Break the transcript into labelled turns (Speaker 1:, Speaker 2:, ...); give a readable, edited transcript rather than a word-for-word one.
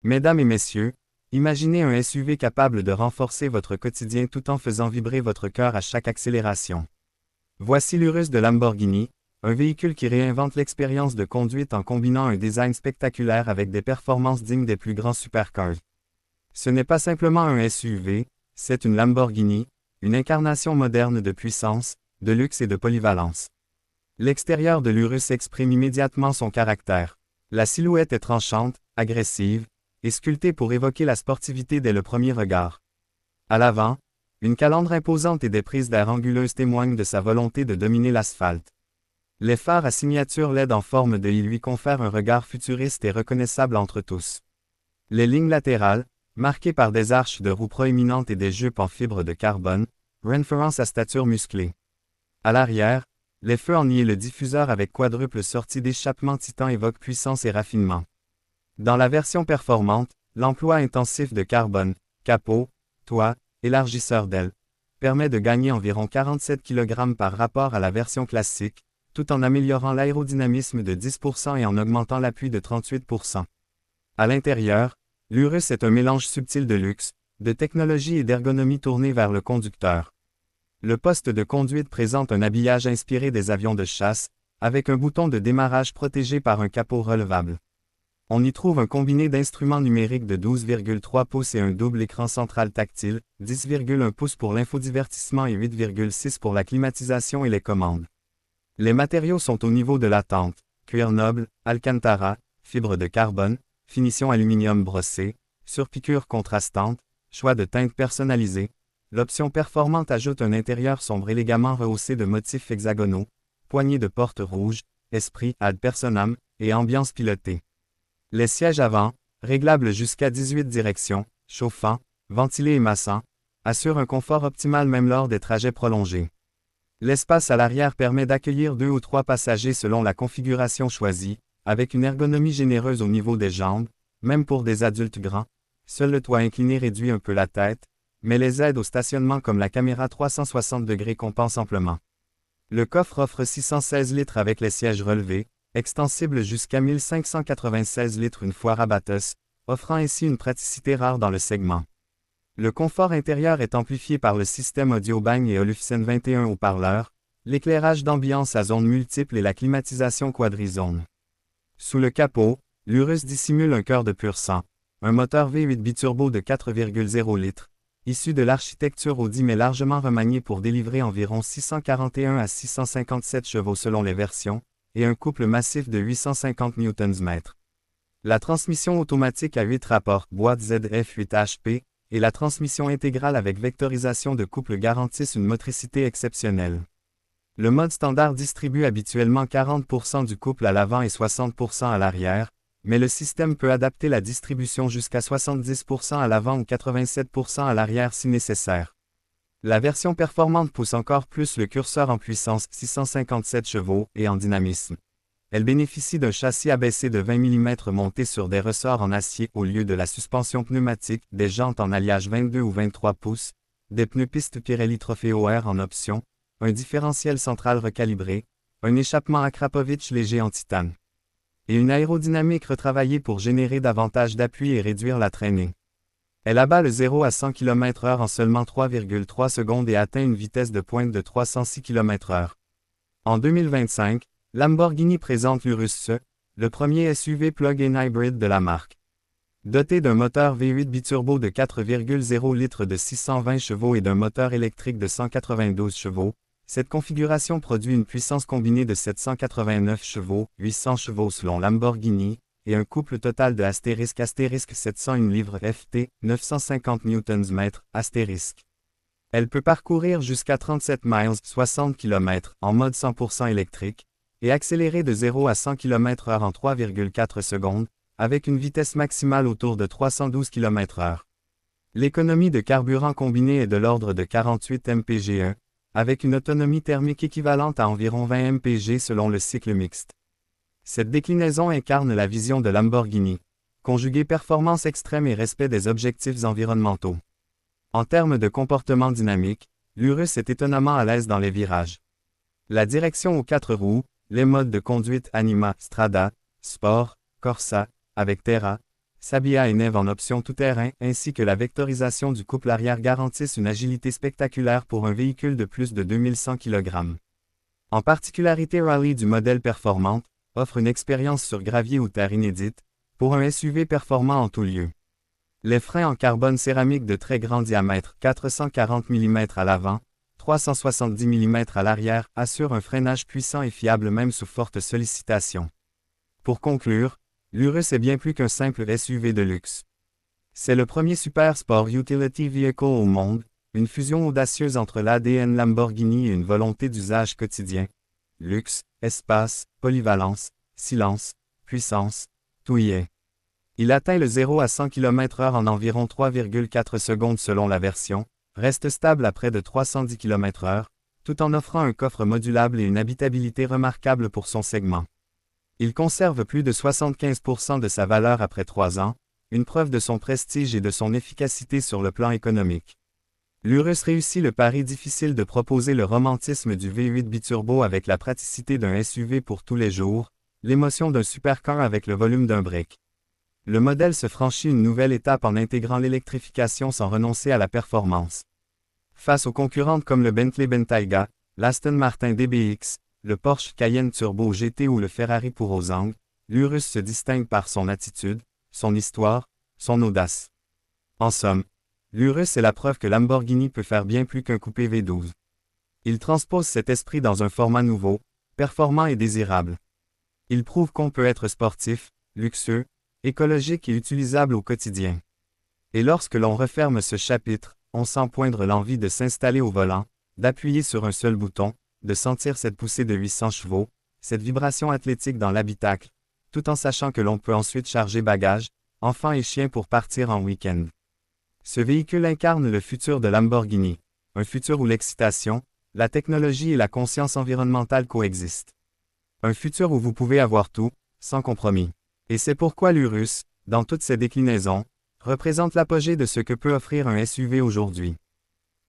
Speaker 1: Mesdames et messieurs, imaginez un SUV capable de renforcer votre quotidien tout en faisant vibrer votre cœur à chaque accélération. Voici l'Urus de Lamborghini, un véhicule qui réinvente l'expérience de conduite en combinant un design spectaculaire avec des performances dignes des plus grands supercars. Ce n'est pas simplement un SUV, c'est une Lamborghini, une incarnation moderne de puissance, de luxe et de polyvalence. L'extérieur de l'Urus exprime immédiatement son caractère. La silhouette est tranchante, agressive, et sculptée pour évoquer la sportivité dès le premier regard. À l'avant, une calandre imposante et des prises d'air anguleuses témoignent de sa volonté de dominer l'asphalte. Les phares à signature LED en forme de I lui confèrent un regard futuriste et reconnaissable entre tous. Les lignes latérales, marquées par des arches de roues proéminentes et des jupes en fibre de carbone, renforcent sa stature musclée. À l'arrière, les feux en nient le diffuseur avec quadruple sortie d'échappement titan évoquent puissance et raffinement. Dans la version performante, l'emploi intensif de carbone, capot, toit, élargisseur d'ailes, permet de gagner environ 47 kg par rapport à la version classique, tout en améliorant l'aérodynamisme de 10% et en augmentant l'appui de 38%. À l'intérieur, l'Urus est un mélange subtil de luxe, de technologie et d'ergonomie tournée vers le conducteur. Le poste de conduite présente un habillage inspiré des avions de chasse, avec un bouton de démarrage protégé par un capot relevable. On y trouve un combiné d'instruments numériques de 12,3 pouces et un double écran central tactile, 10,1 pouces pour l'infodivertissement et 8,6 pour la climatisation et les commandes. Les matériaux sont au niveau de la tente, cuir noble, alcantara, fibre de carbone, finition aluminium brossé, surpiqûre contrastante, choix de teintes personnalisées. L'option performante ajoute un intérieur sombre élégamment rehaussé de motifs hexagonaux, poignées de porte rouges, esprit ad personam et ambiance pilotée. Les sièges avant, réglables jusqu'à 18 directions, chauffants, ventilés et massants, assurent un confort optimal même lors des trajets prolongés. L'espace à l'arrière permet d'accueillir 2 ou 3 passagers selon la configuration choisie, avec une ergonomie généreuse au niveau des jambes, même pour des adultes grands. Seul le toit incliné réduit un peu la tête, mais les aides au stationnement comme la caméra 360 degrés compensent amplement. Le coffre offre 616 litres avec les sièges relevés, extensible jusqu'à 1596 litres une fois rabatos, offrant ainsi une praticité rare dans le segment. Le confort intérieur est amplifié par le système audio Bang & Olufsen 21 haut-parleurs, l'éclairage d'ambiance à zones multiples et la climatisation quadrizone. Sous le capot, l'Urus dissimule un cœur de pur sang, un moteur V8 biturbo de 4,0 litres, issu de l'architecture Audi mais largement remanié pour délivrer environ 641 à 657 chevaux selon les versions, et un couple massif de 850 Nm. La transmission automatique à 8 rapports boîte ZF 8 HP, et la transmission intégrale avec vectorisation de couple garantissent une motricité exceptionnelle. Le mode standard distribue habituellement 40% du couple à l'avant et 60% à l'arrière, mais le système peut adapter la distribution jusqu'à 70% à l'avant ou 87% à l'arrière si nécessaire. La version performante pousse encore plus le curseur en puissance 657 chevaux et en dynamisme. Elle bénéficie d'un châssis abaissé de 20 mm monté sur des ressorts en acier au lieu de la suspension pneumatique, des jantes en alliage 22 ou 23 pouces, des pneus piste Pirelli Trofeo R en option, un différentiel central recalibré, un échappement Akrapovic léger en titane. Et une aérodynamique retravaillée pour générer davantage d'appui et réduire la traînée. Elle abat le 0 à 100 km/h en seulement 3,3 secondes et atteint une vitesse de pointe de 306 km/h. En 2025, Lamborghini présente l'Urus, le premier SUV plug-in hybrid de la marque. Doté d'un moteur V8 biturbo de 4,0 litres de 620 chevaux et d'un moteur électrique de 192 chevaux, cette configuration produit une puissance combinée de 789 chevaux, 800 chevaux selon Lamborghini, et un couple total de ** 701 livres FT, 950 Nm, **. Elle peut parcourir jusqu'à 37 miles, 60 km, en mode 100% électrique, et accélérer de 0 à 100 km/h en 3,4 secondes, avec une vitesse maximale autour de 312 km/h. L'économie de carburant combinée est de l'ordre de 48 mpg, avec une autonomie thermique équivalente à environ 20 mpg selon le cycle mixte. Cette déclinaison incarne la vision de Lamborghini, conjuguer performance extrême et respect des objectifs environnementaux. En termes de comportement dynamique, l'Urus est étonnamment à l'aise dans les virages. La direction aux 4 roues, les modes de conduite Anima, Strada, Sport, Corsa, avec Terra, Sabia et Neve en option tout-terrain, ainsi que la vectorisation du couple arrière garantissent une agilité spectaculaire pour un véhicule de plus de 2100 kg. En particularité, Rally du modèle performante offre une expérience sur gravier ou terre inédite, pour un SUV performant en tout lieu. Les freins en carbone céramique de très grand diamètre, 440 mm à l'avant, 370 mm à l'arrière, assurent un freinage puissant et fiable même sous forte sollicitation. Pour conclure, l'Urus est bien plus qu'un simple SUV de luxe. C'est le premier super sport utility vehicle au monde, une fusion audacieuse entre l'ADN Lamborghini et une volonté d'usage quotidien. Luxe, espace, polyvalence, silence, puissance, tout y est. Il atteint le 0 à 100 km/h en environ 3,4 secondes selon la version, reste stable à près de 310 km/h, tout en offrant un coffre modulable et une habitabilité remarquable pour son segment. Il conserve plus de 75% de sa valeur après 3 ans, une preuve de son prestige et de son efficacité sur le plan économique. L'Urus réussit le pari difficile de proposer le romantisme du V8 biturbo avec la praticité d'un SUV pour tous les jours, l'émotion d'un supercar avec le volume d'un brick. Le modèle se franchit une nouvelle étape en intégrant l'électrification sans renoncer à la performance. Face aux concurrentes comme le Bentley Bentayga, l'Aston Martin DBX, le Porsche Cayenne Turbo GT ou le Ferrari Purosangue, l'Urus se distingue par son attitude, son histoire, son audace. En somme, l'Urus est la preuve que Lamborghini peut faire bien plus qu'un coupé V12. Il transpose cet esprit dans un format nouveau, performant et désirable. Il prouve qu'on peut être sportif, luxueux, écologique et utilisable au quotidien. Et lorsque l'on referme ce chapitre, on sent poindre l'envie de s'installer au volant, d'appuyer sur un seul bouton, de sentir cette poussée de 800 chevaux, cette vibration athlétique dans l'habitacle, tout en sachant que l'on peut ensuite charger bagages, enfants et chiens pour partir en week-end. Ce véhicule incarne le futur de Lamborghini, un futur où l'excitation, la technologie et la conscience environnementale coexistent. Un futur où vous pouvez avoir tout, sans compromis. Et c'est pourquoi l'Urus, dans toutes ses déclinaisons, représente l'apogée de ce que peut offrir un SUV aujourd'hui.